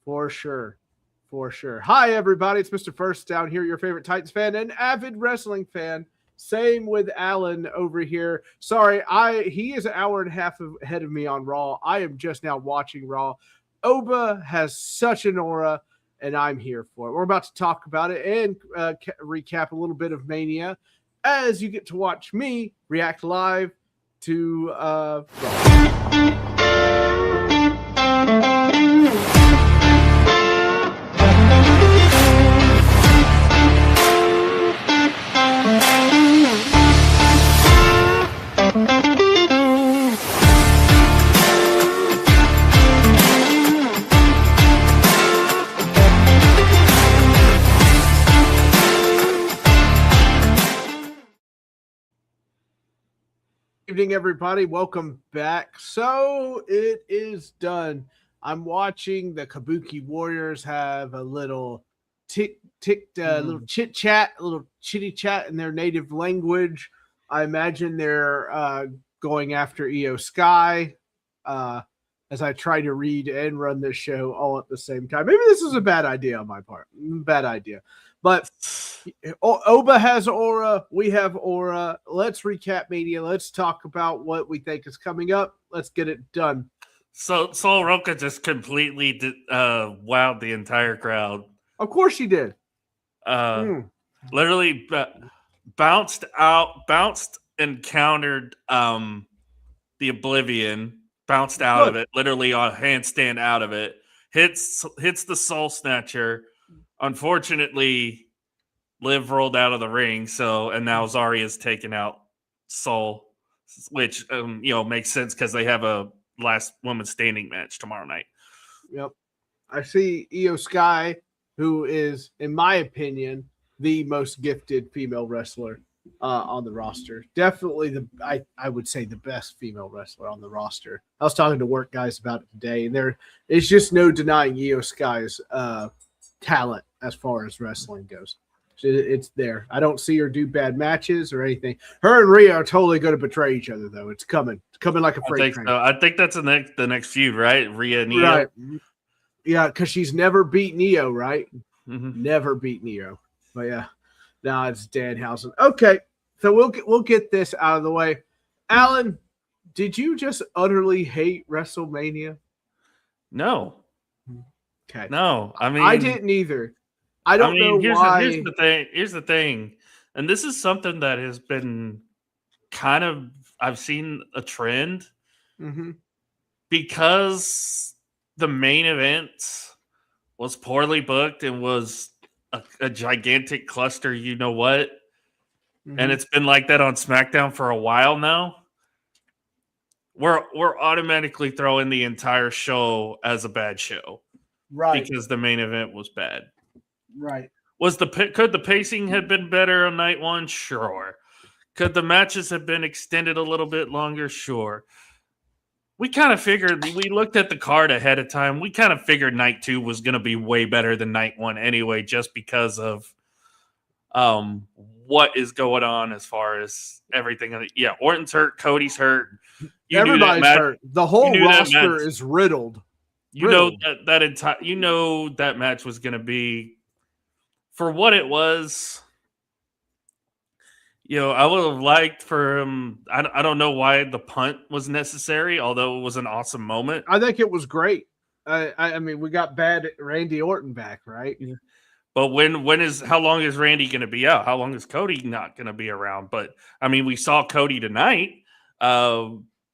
For sure. For sure. Hi, everybody. It's Mr. First down here, your favorite Titans fan and avid wrestling fan. Same with Alan over here. Sorry, he is an hour and a half ahead of me on Raw. I am just now watching Raw. Oba has such an aura, and I'm here for it. We're about to talk about it and recap a little bit of Mania as you get to watch me react live to Raw. Evening, everybody. Welcome back. So it is done. I'm watching the Kabuki Warriors have a little little chit chat, a little chitty chat in their native language. I imagine they're going after Io Sky as I try to read and run this show all at the same time. Maybe this is a bad idea on my part. Bad idea. But Oba has aura. We have aura. Let's recap Mania. Let's talk about what we think is coming up. Let's get it done. So Sol Roca just completely wowed the entire crowd. Of course she did. Literally bounced and countered the Oblivion. Bounced out of it. Literally on a handstand out of it. Hits the Soul Snatcher. Unfortunately, Liv rolled out of the ring, and now Zarya's taken out Soul, which makes sense because they have a last woman standing match tomorrow night. Yep, I see Io Sky, who is, in my opinion, the most gifted female wrestler on the roster. Definitely I would say the best female wrestler on the roster. I was talking to work guys about it today, and there is just no denying Io Sky's talent as far as wrestling goes. It's there. I don't see her do bad matches or anything. Her and Rhea are totally going to betray each other, though. It's coming like a freight train. I think that's the next feud, right? Rhea and Io. Right. Yeah, because she's never beat Io, right? Mm-hmm. Never beat Io. But yeah, now it's Danhausen. Okay, so we'll get this out of the way. Alan, did you just utterly hate WrestleMania? No. Okay. No, I mean I didn't either. I don't know why. Here's the thing, and this is something that has been kind of I've seen a trend because the main event was poorly booked and was a gigantic cluster. You know what? And it's been like that on SmackDown for a while now. We're automatically throwing the entire show as a bad show. Right. Because the main event was bad. Right. Could the pacing have been better on night one? Sure. Could the matches have been extended a little bit longer? Sure. We kind of figured, we looked at the card ahead of time. We kind of figured night two was going to be way better than night one anyway, just because of what is going on as far as everything. Yeah, Orton's hurt. Cody's hurt. Everybody's hurt. The whole roster is riddled. You know that match was going to be, for what it was. I would have liked for him. I don't know why the punt was necessary, although it was an awesome moment. I think it was great. I mean, we got bad Randy Orton back, right? Yeah. But how long is Randy going to be out? How long is Cody not going to be around? But I mean, we saw Cody tonight.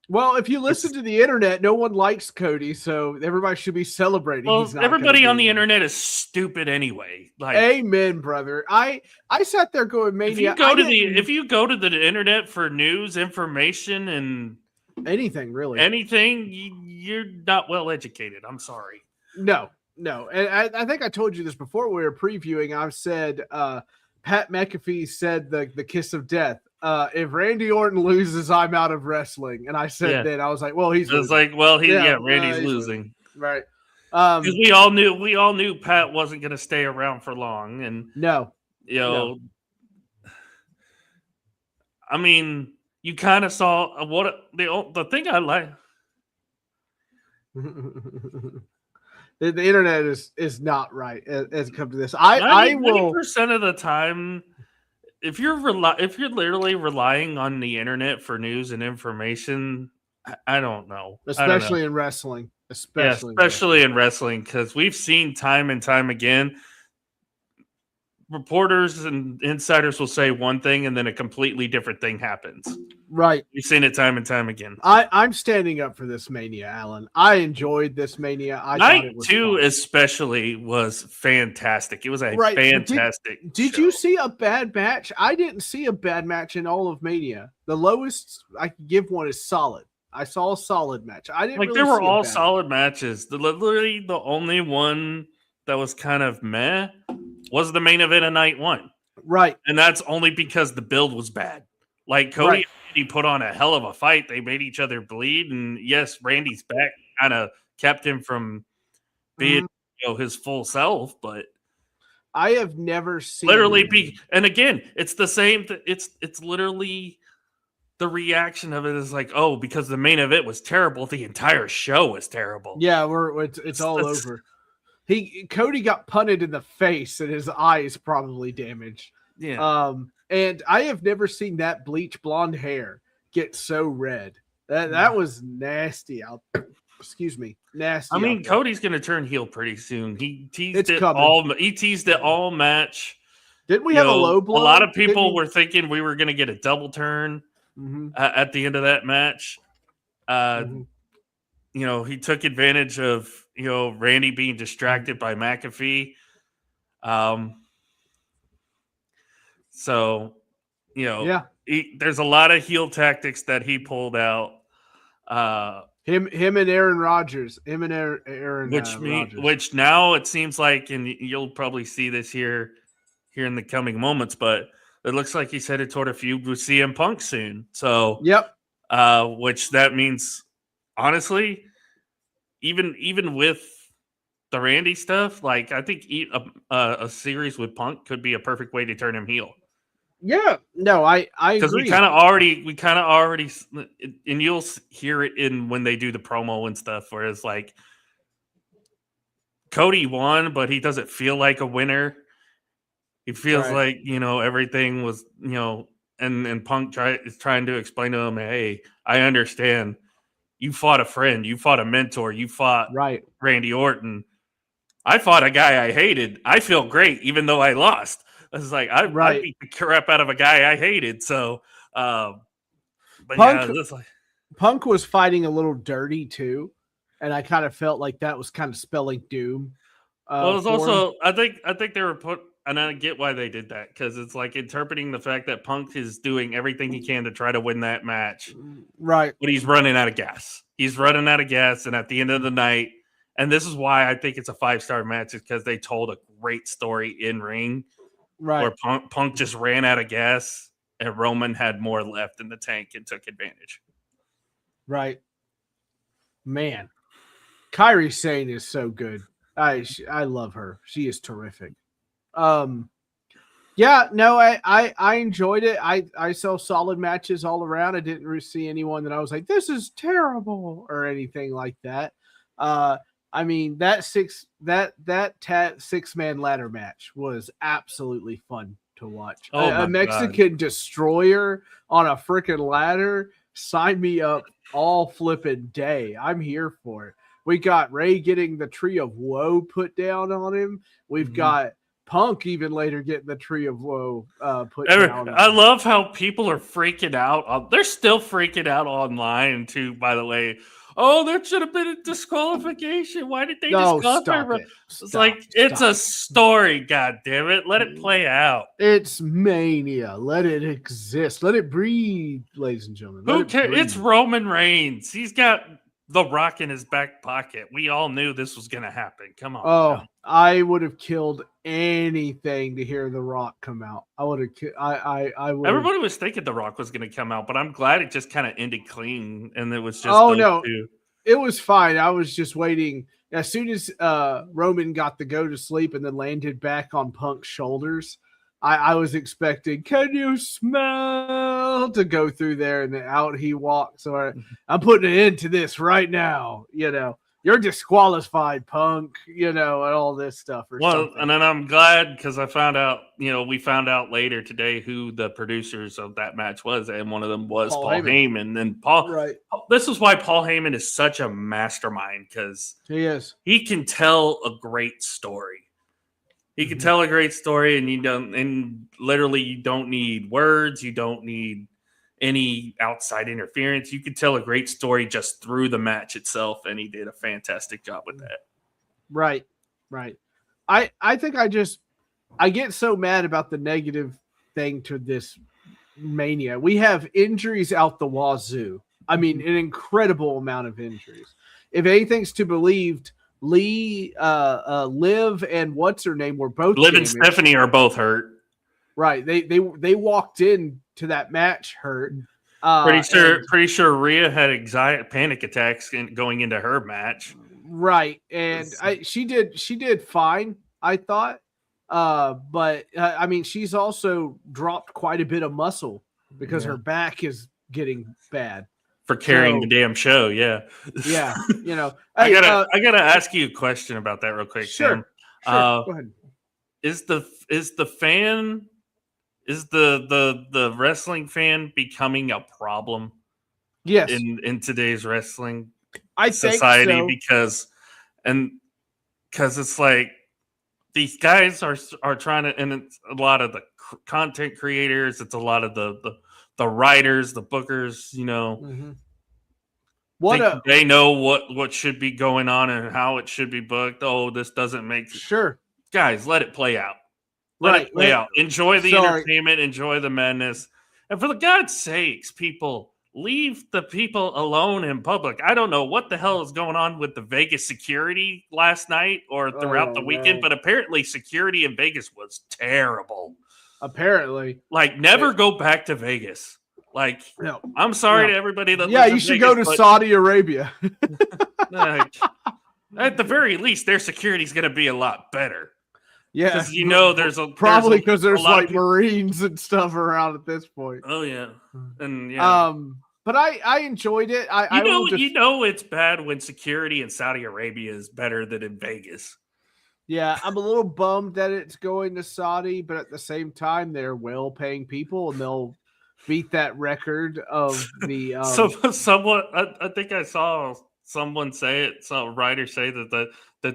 Well, if you listen to the internet, no one likes Cody, so everybody should be celebrating. Well, everybody on the internet is stupid anyway. Like, amen, brother. I sat there going, Mania. If you go to the internet for news, information, and anything really, you're not well educated. I'm sorry. No, and I think I told you this before we were previewing. I've said Pat McAfee said the kiss of death. If Randy Orton loses, I'm out of wrestling. And I said that I was like, well, he's losing. Randy's losing. Right. Because we all knew Pat wasn't going to stay around for long. And no. I mean, you kind of saw what the thing I like. The internet is not right as it comes to this. I will 90% of the time, if you're literally relying on the internet for news and information, I don't know. especially in wrestling. Especially in wrestling, because we've seen time and time again, reporters and insiders will say one thing and then a completely different thing happens. Right. We've seen it time and time again. I'm standing up for this Mania, Alan. I enjoyed this Mania. I Night thought it was 2 fun. especially was fantastic. It was a fantastic Did show. you see a bad match? I didn't see a bad match in all of Mania. The lowest I could give one is solid. I saw a solid match. I didn't there were all solid one. matches. Literally the only one that was kind of meh was the main event of night 1. Right. And that's only because the build was bad. Like Cody and Randy put on a hell of a fight. They made each other bleed. And yes, Randy's back kind of kept him from being his full self, but I have never seen and again, it's the same it's literally the reaction of it is like, oh, because the main event was terrible, the entire show was terrible. Yeah, it's all over. Cody got punted in the face and his eye is probably damaged. Yeah. And I have never seen that bleach blonde hair get so red. That was nasty out there. Excuse me. Nasty. I mean, Cody's gonna turn heel pretty soon. He teased it all match. Didn't we have a low blow? A lot of people were thinking we were gonna get a double turn at the end of that match. He took advantage of Randy being distracted by McAfee. There's a lot of heel tactics that he pulled out. Him and Aaron Rodgers. Which now it seems like, and you'll probably see this here in the coming moments, but it looks like he's headed toward a feud with CM Punk soon. So which that means, honestly, even with the Randy stuff, like I think a series with Punk could be a perfect way to turn him heel. Yeah, no, I because we kind of already, and you'll hear it in when they do the promo and stuff, where it's like Cody won, but he doesn't feel like a winner. He feels like everything was and Punk is trying to explain to him, hey, I understand. You fought a friend, you fought a mentor, you fought Randy Orton. I fought a guy I hated. I feel great, even though I lost. I was like, I beat the crap out of a guy I hated. So, but Punk was fighting a little dirty too, and I kind of felt like that was kind of spelling doom. Well, it was also I think they were put, and I get why they did that, because it's like interpreting the fact that Punk is doing everything he can to try to win that match, right? But he's running out of gas. And at the end of the night, and this is why I think it's a 5-star match, is because they told a great story in ring. Right. Where Punk just ran out of gas and Roman had more left in the tank and took advantage. Right. Man. Kairi Sane is so good. I love her. She is terrific. Yeah, no, I enjoyed it. I saw solid matches all around. I didn't see anyone that I was like, this is terrible or anything like that. I mean, that 6-man ladder match was absolutely fun to watch. A Mexican destroyer on a freaking ladder. Sign me up all flipping day. I'm here for it. We got Ray getting the Tree of Woe put down on him. We've got Punk even later getting the Tree of Woe put down. I love how people are freaking out. They're still freaking out online too, by the way. Oh, that should have been a disqualification. Why did they disqualify? It's a story, god damn it. Let it play out. It's Mania. Let it exist. Let it breathe, ladies and gentlemen. Who cares? It's Roman Reigns. He's got The Rock in his back pocket. We all knew this was going to happen. Come on. Oh, I would have killed anything to hear The Rock come out. I would have. I would. Everybody was thinking The Rock was going to come out, but I'm glad it just kind of ended clean, and it was just. Oh no, it was fine. I was just waiting. As soon as Roman got the go to sleep and then landed back on Punk's shoulders, I was expecting, can you smell, to go through there, and then out he walks. Or I'm putting an end to this right now. you're disqualified, Punk, and all this stuff or something. And then I'm glad because I found out, we found out later today who the producers of that match was, and one of them was Paul Heyman. And this is why Paul Heyman is such a mastermind, because he can tell a great story. He can tell a great story, and you don't need words, you don't need any outside interference. You could tell a great story just through the match itself, and he did a fantastic job with that. Right. I think I get so mad about the negative thing to this Mania. We have injuries out the wazoo. I mean, an incredible amount of injuries. If anything's to believed, Liv and what's her name were both Liv and Stephanie are both hurt. Right. They walked in to that match hurt. Pretty sure Rhea had panic attacks going into her match. Right. And she did fine, I thought. But I mean, she's also dropped quite a bit of muscle because her back is getting bad for carrying the damn show. Yeah. Yeah. I gotta ask you a question about that real quick. Sure. Sam. Go ahead. Is the wrestling fan becoming a problem? Yes. In today's wrestling society, think so. because it's like these guys are trying to, and it's a lot of the content creators, it's a lot of the writers, the bookers, they know what should be going on and how it should be booked. Oh, this doesn't make sure. Guys, let it play out. Let it play out. Enjoy the entertainment. Enjoy the madness. And for the God's sakes, people, leave the people alone in public. I don't know what the hell is going on with the Vegas security last night or throughout the weekend, but apparently security in Vegas was terrible. Apparently. Like, never go back to Vegas. Like, I'm sorry to everybody that lives in should Vegas, go to Saudi Arabia. At the very least, their security is going to be a lot better. Yeah, because probably because there's like Marines and stuff around at this point. Oh yeah, and but I enjoyed it. It's bad when security in Saudi Arabia is better than in Vegas. Yeah, I'm a little bummed that it's going to Saudi, but at the same time, they're well-paying people, and they'll beat that record of the. I think I saw someone say it. Some writer say that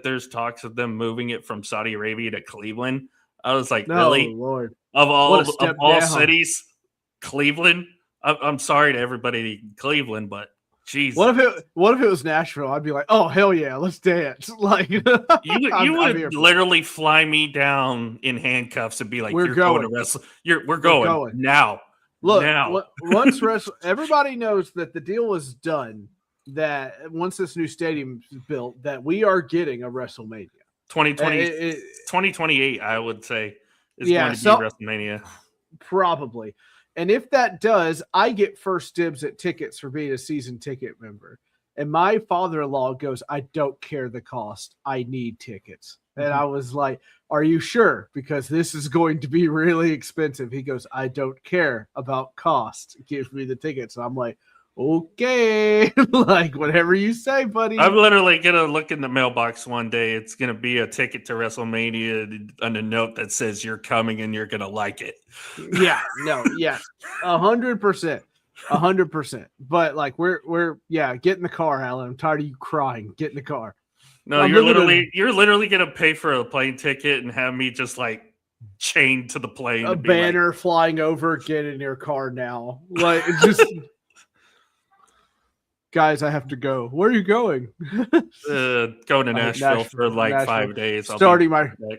there's talks of them moving it from Saudi Arabia to Cleveland. I was like, really? Lord. Of all cities, Cleveland? I'm sorry to everybody in Cleveland, but geez. What if it was Nashville? I'd be like, oh, hell yeah, let's dance. Like you would literally fly me down in handcuffs and be like, you're going to wrestle. We're going now. Look, once everybody knows that the deal was done, that once this new stadium is built, that we are getting a WrestleMania. 2028, I would say, is going to be WrestleMania. Probably. And if that does, I get first dibs at tickets for being a season ticket member. And my father-in-law goes, I don't care the cost. I need tickets. And I was like, are you sure? Because this is going to be really expensive. He goes, I don't care about cost. Give me the tickets. And I'm like, okay, like whatever you say, buddy. I'm literally gonna look in the mailbox one day. It's gonna be a ticket to WrestleMania and a note that says you're coming and you're gonna like it. Yeah, 100%. But like we're get in the car, Alan. I'm tired of you crying. Get in the car. No, you're literally gonna pay for a plane ticket and have me just like chained to the plane. A banner flying over. Get in your car now. Like just. Guys, I have to go. Where are you going? Going to Nashville for like 5 days.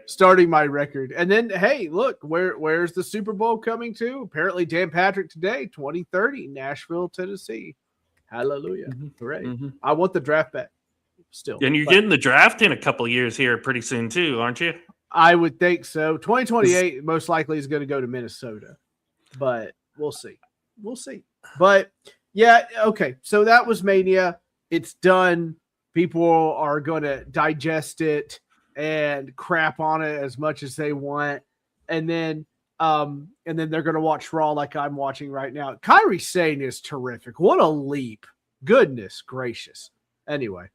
Starting my record. And then, hey, look, where's the Super Bowl coming to? Apparently, Dan Patrick today, 2030, Nashville, Tennessee. Hallelujah. Hooray. I want the draft back still. And you're getting the draft in a couple of years here pretty soon too, aren't you? I would think so. 2028 most likely is going to go to Minnesota. But we'll see. But yeah, okay. So that was Mania. It's done. People are going to digest it and crap on it as much as they want. And then they're going to watch Raw like I'm watching right now. Kairi Sane is terrific. What a leap. Goodness gracious. Anyway.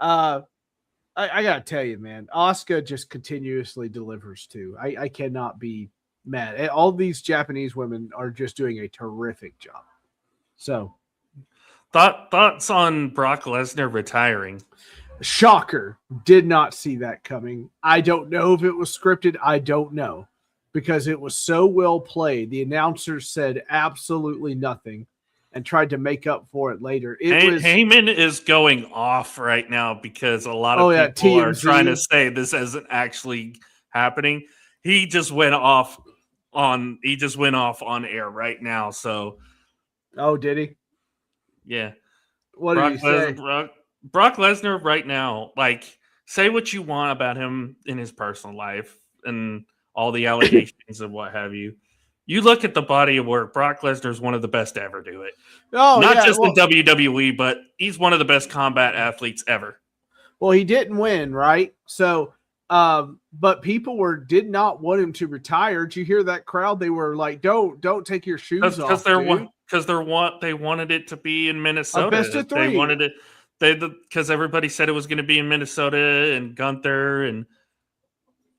I gotta tell you, man, Asuka just continuously delivers too. I cannot be mad. All these Japanese women are just doing a terrific job. So, thoughts on Brock Lesnar retiring? shocker. Did not see that coming. I don't know if it was scripted. I don't know because it was so well played. The announcers said absolutely nothing and tried to make up for it later. Heyman is going off right now because a lot of people are trying to say this isn't actually happening. He just went off on air right now. So, did he? Yeah. What did he say? Brock Lesnar right now, like, say what you want about him in his personal life and all the allegations and what have you. You look at the body of work, Brock Lesnar is one of the best to ever do it. Not just in WWE, but he's one of the best combat athletes ever. Well, he didn't win, right? So, but people did not want him to retire. Did you hear that crowd? They were like, "Don't take your shoes off." Because they wanted it to be in Minnesota. A best of 3. They wanted it. Because everybody said it was going to be in Minnesota and Gunther and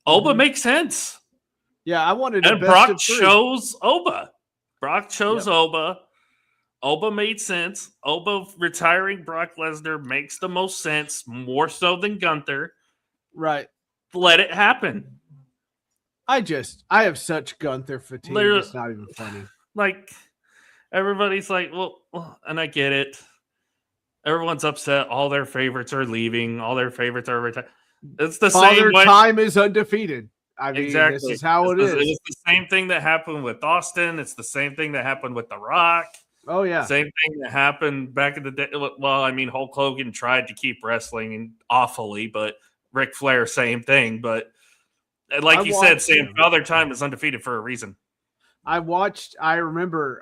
Oba makes sense. Yeah, I wanted. And Brock chose Oba. Brock chose Oba. Oba made sense. Oba retiring Brock Lesnar makes the most sense, more so than Gunther. Right. Let it happen. I have such Gunther fatigue. It's not even funny. Like, everybody's like, well, and I get it. Everyone's upset. All their favorites are leaving. All their favorites are retired. It's the same way. Time is undefeated. I mean, exactly. This is how it is. It's the same thing that happened with Austin. It's the same thing that happened with The Rock. Oh, yeah. Same thing that happened back in the day. Well, I mean, Hulk Hogan tried to keep wrestling awfully, but Ric Flair, same thing. But like you said, Sam, Father Time is undefeated for a reason. I remember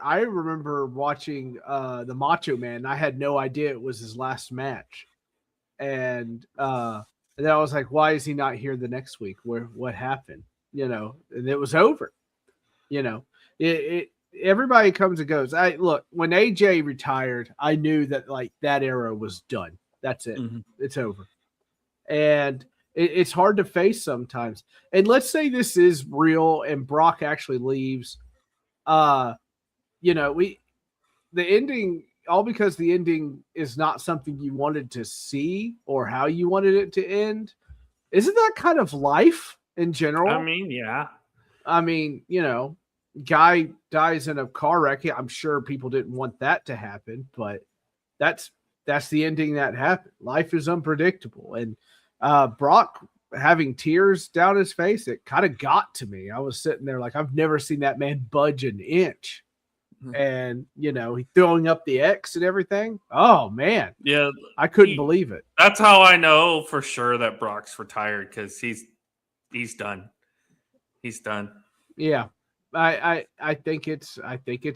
watching the Macho Man. I had no idea it was his last match. And then I was like, why is he not here the next week? What happened? And it was over. Everybody comes and goes. Look, when AJ retired, I knew that like that era was done. That's it. Mm-hmm. It's over. And it's hard to face sometimes. And let's say this is real and Brock actually leaves. The ending, all because the ending is not something you wanted to see or how you wanted it to end. Isn't that kind of life in general? I mean, yeah. Guy dies in a car wreck. I'm sure people didn't want that to happen, but that's the ending that happened. Life is unpredictable. And Brock having tears down his face, it kind of got to me. I was sitting there like, I've never seen that man budge an inch. And, he throwing up the X and everything. Oh, man. Yeah. I couldn't believe it. That's how I know for sure that Brock's retired because he's done. He's done. Yeah. I think it's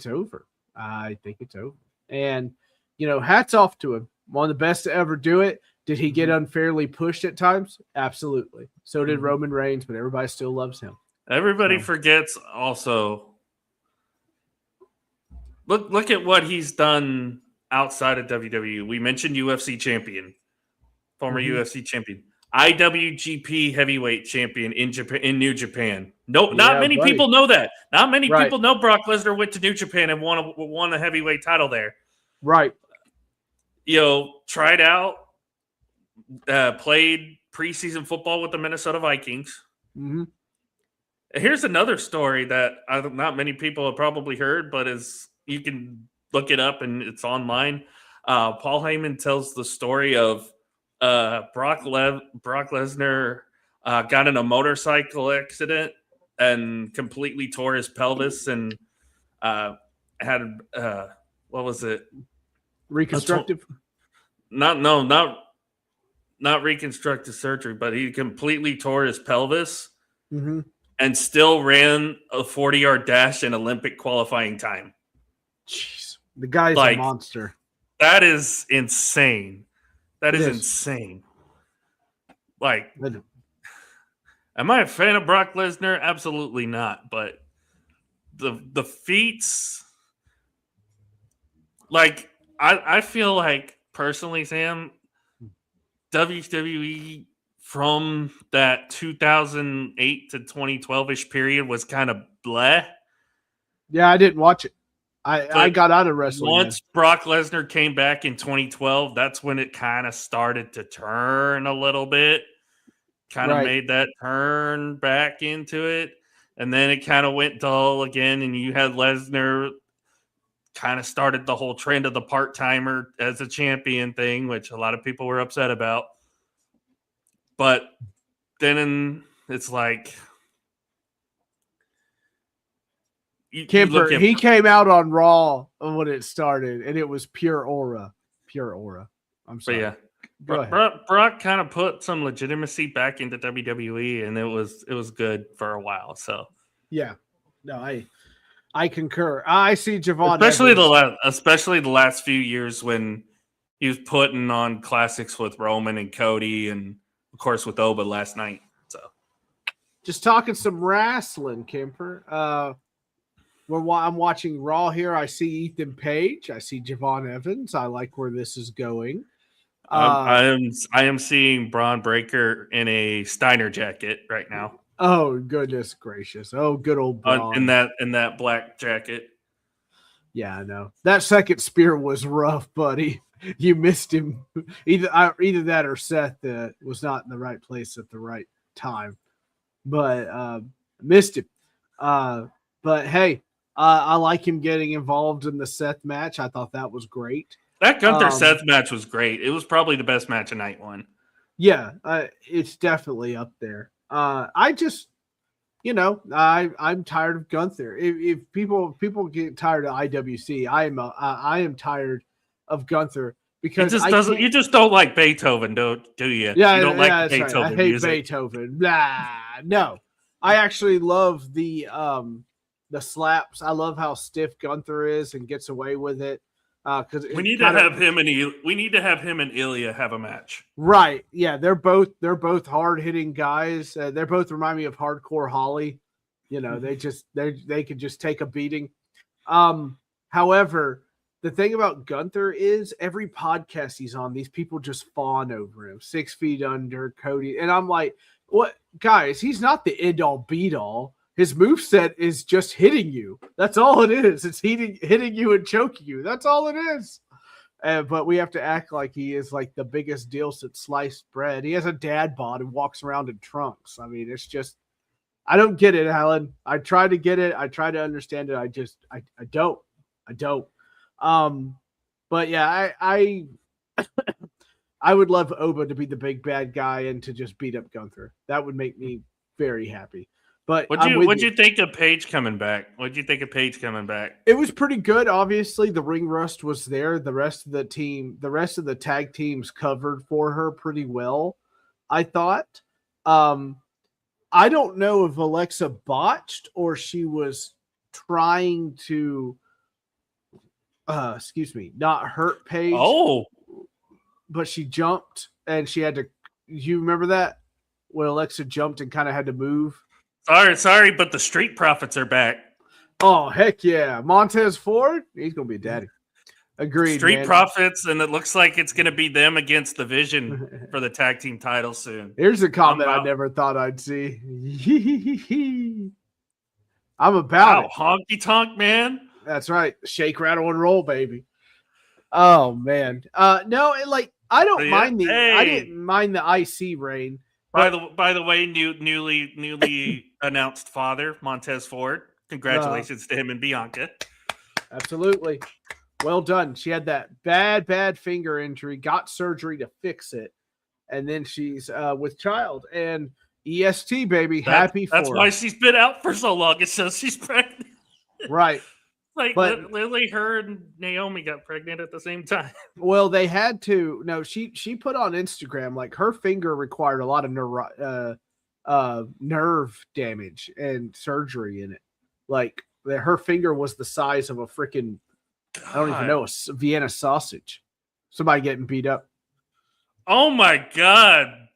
over. I think it's over. And, hats off to him. One of the best to ever do it. Did he get unfairly pushed at times? Absolutely. So did Roman Reigns, but everybody still loves him. Everybody forgets also. Look at what he's done outside of WWE. We mentioned UFC champion, former UFC champion, IWGP heavyweight champion in Japan, in New Japan. Not many people know that. Not many people know Brock Lesnar went to New Japan and won a heavyweight title there. Right. Tried out, played preseason football with the Minnesota Vikings. Mm-hmm. Here's another story that not many people have probably heard, but you can look it up and it's online. Paul Heyman tells the story of Brock Lesnar got in a motorcycle accident and completely tore his pelvis and had what was it? Reconstructive? Not reconstructive surgery, but he completely tore his pelvis and still ran a 40-yard dash in Olympic qualifying time. Jeez, the guy's a monster. That is insane. That is insane. Like, am I a fan of Brock Lesnar? Absolutely not. But the feats, like, I feel like personally, Sam, WWE from that 2008 to 2012-ish period was kind of bleh. Yeah, I didn't watch it. I But got out of wrestling once Brock Lesnar came back in 2012, that's when it kind of started to turn a little bit. Kind of made that turn back into it. And then it kind of went dull again. And you had Lesnar kind of started the whole trend of the part-timer as a champion thing, which a lot of people were upset about. But then it's like Kemper, he came out on Raw when it started, and it was pure aura. Pure aura. I'm sorry. But yeah. Brock kind of put some legitimacy back into WWE, and it was good for a while. So yeah, no, I concur. I see Javon, especially the last few years when he was putting on classics with Roman and Cody, and of course with Oba last night. So just talking some wrestling, Kemper. I'm watching Raw here. I see Ethan Page. I see Javon Evans. I like where this is going. I am seeing Braun Breaker in a Steiner jacket right now. Oh goodness gracious! Oh, good old Braun in that black jacket. Yeah, I know that second spear was rough, buddy. You missed him. Either that or Seth was not in the right place at the right time, but missed him. But hey. I like him getting involved in the Seth match. I thought that was great. That Gunther Seth match was great. It was probably the best match of night one. Yeah, it's definitely up there. I just, I'm tired of Gunther. If people get tired of IWC, I am tired of Gunther because you just don't like Beethoven, do you? Yeah, you don't like Beethoven. Right. I hate music. Beethoven. Blah. No, I actually love the slaps. I love how stiff Gunther is and gets away with it. Because we need to have him and Ilya have a match. Right? Yeah, they're both hard hitting guys. They both remind me of Hardcore Holly. They could just take a beating. However, the thing about Gunther is every podcast he's on, these people just fawn over him. 6 feet under Cody, and I'm like, what, guys? He's not the end all beat all. His moveset is just hitting you. That's all it is. It's hitting you and choking you. That's all it is. But we have to act like he is like the biggest deal since sliced bread. He has a dad bod and walks around in trunks. I mean, it's just, I don't get it, Alan. I try to get it. I try to understand it. I don't. But yeah, I I would love Oba to be the big bad guy and to just beat up Gunther. That would make me very happy. But what'd you think of Paige coming back? What'd you think of Paige coming back? It was pretty good. Obviously, the ring rust was there. The rest of the tag teams covered for her pretty well, I thought. I don't know if Alexa botched or she was trying to not hurt Paige. Oh. But she jumped and she had to. You remember that? When Alexa jumped and kind of had to move? Sorry, but the Street Profits are back. Oh, heck yeah. Montez Ford, he's going to be daddy. Agreed. Street Profits, and it looks like it's going to be them against the Vision for the tag team title soon. Here's a comment I never thought I'd see. I'm about it. Honky tonk, man. That's right. Shake, rattle, and roll, baby. Oh, man. No, I don't mind I didn't mind the IC reign. By the way, newly announced father, Montez Ford. Congratulations to him and Bianca. Absolutely. Well done. She had that bad finger injury, got surgery to fix it, and then she's with child. And EST, baby, happy for her. That's why she's been out for so long. It says she's pregnant. Right. Literally, her and Naomi got pregnant at the same time. Well, they had to. No, she put on Instagram like her finger required a lot of nerve damage and surgery in it. Like her finger was the size of a freaking, I don't even know, a Vienna sausage. Somebody getting beat up. Oh my God!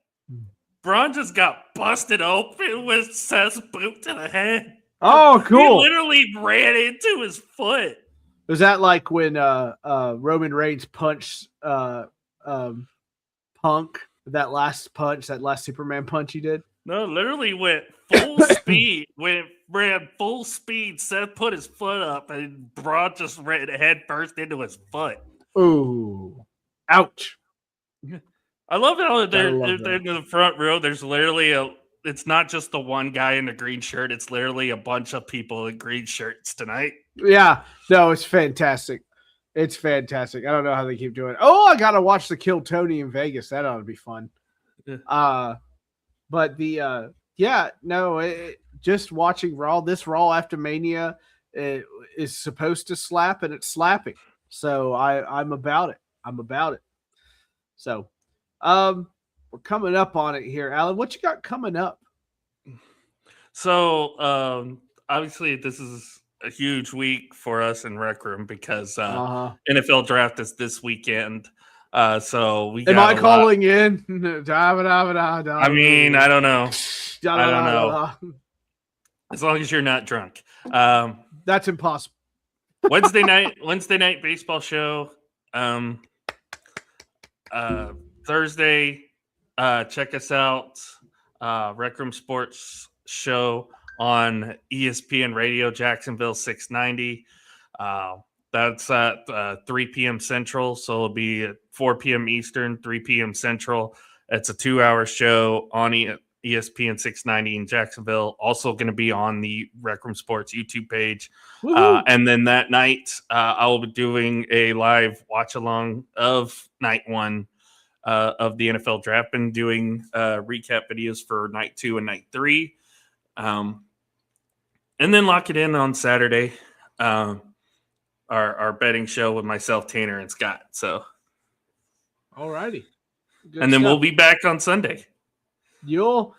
Braun just got busted open with Seth's boot to the head. Oh, cool. He literally ran into his foot. Was that like when Roman Reigns punched Punk that last punch, that last Superman punch he did. No, literally went full speed. Ran full speed. Seth put his foot up, and Braun just ran head first into his foot. Ooh, ouch! I love how they're love in the front row. There's literally it's not just the one guy in the green shirt. It's literally a bunch of people in green shirts tonight. Yeah, no, it's fantastic. It's fantastic. I don't know how they keep doing it. Oh, I gotta watch the Kill Tony in Vegas. That ought to be fun. But the just watching Raw. This Raw after Mania is supposed to slap, and it's slapping. So I'm about it. I'm about it. So, we're coming up on it here, Alan. What you got coming up? So, obviously, this is a huge week for us in Rec Room because NFL Draft is this weekend. So we am got I calling in? I mean, I don't know. I don't know. As long as you're not drunk. That's impossible. Wednesday night baseball show. Thursday, check us out. Rec Room Sports Show on ESPN Radio, Jacksonville 690. That's at 3 p.m. Central, so it'll be at 4 p.m. Eastern, 3 p.m. Central. It's a 2-hour show on ESPN 690 in Jacksonville. Also going to be on the Rec Room Sports YouTube page. And then that night, I will be doing a live watch-along of night 1 of the NFL Draft and doing recap videos for night 2 and night 3. And then lock it in on Saturday. Our betting show with myself, Tanner, and Scott. So, alrighty, and then we'll be back on Sunday. You'll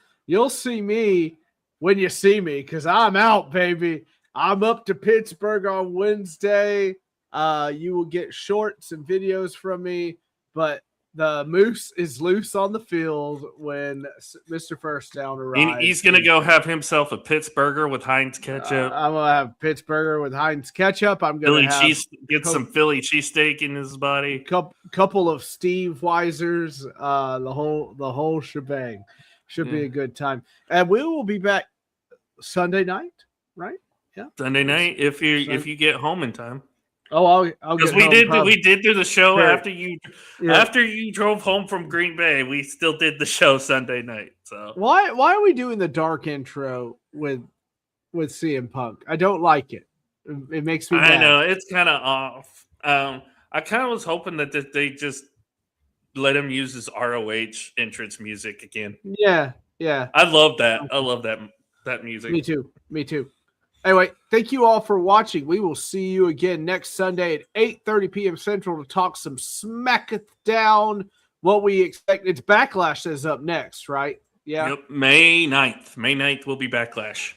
see me when you see me because I'm out, baby. I'm up to Pittsburgh on Wednesday. You will get shorts and videos from me, but the moose is loose on the field when Mr. First Down arrives. He's going to go have himself a Pittsburgher with Heinz ketchup. I'm going to have Pittsburgher with Heinz ketchup. I'm going to get some Philly cheesesteak in his body. Couple of Steve Weisers, the whole shebang. Should be a good time. And we will be back Sunday night, right? Yeah. Sunday night if you get home in time. Oh, I'll get home. We did do the show after you drove home from Green Bay. We still did the show Sunday night. So why are we doing the dark intro with CM Punk? I don't like it. It makes me mad. I know it's kind of off. I kind of was hoping that they just let him use his ROH entrance music again. Yeah. I love that. I love that music. Me too. Anyway, thank you all for watching. We will see you again next Sunday at 8:30 p.m. Central to talk some SmackDown. What we expect. It's Backlash is up next, right? Yeah. Yep. May 9th. May 9th will be Backlash.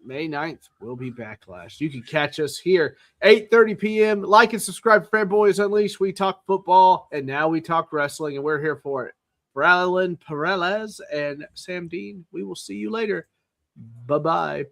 May 9th will be Backlash. You can catch us here 8:30 p.m. Like and subscribe for Fanboys Unleashed. We talk football, and now we talk wrestling, and we're here for it. For Alan Perez and Sam Dean, we will see you later. Bye-bye.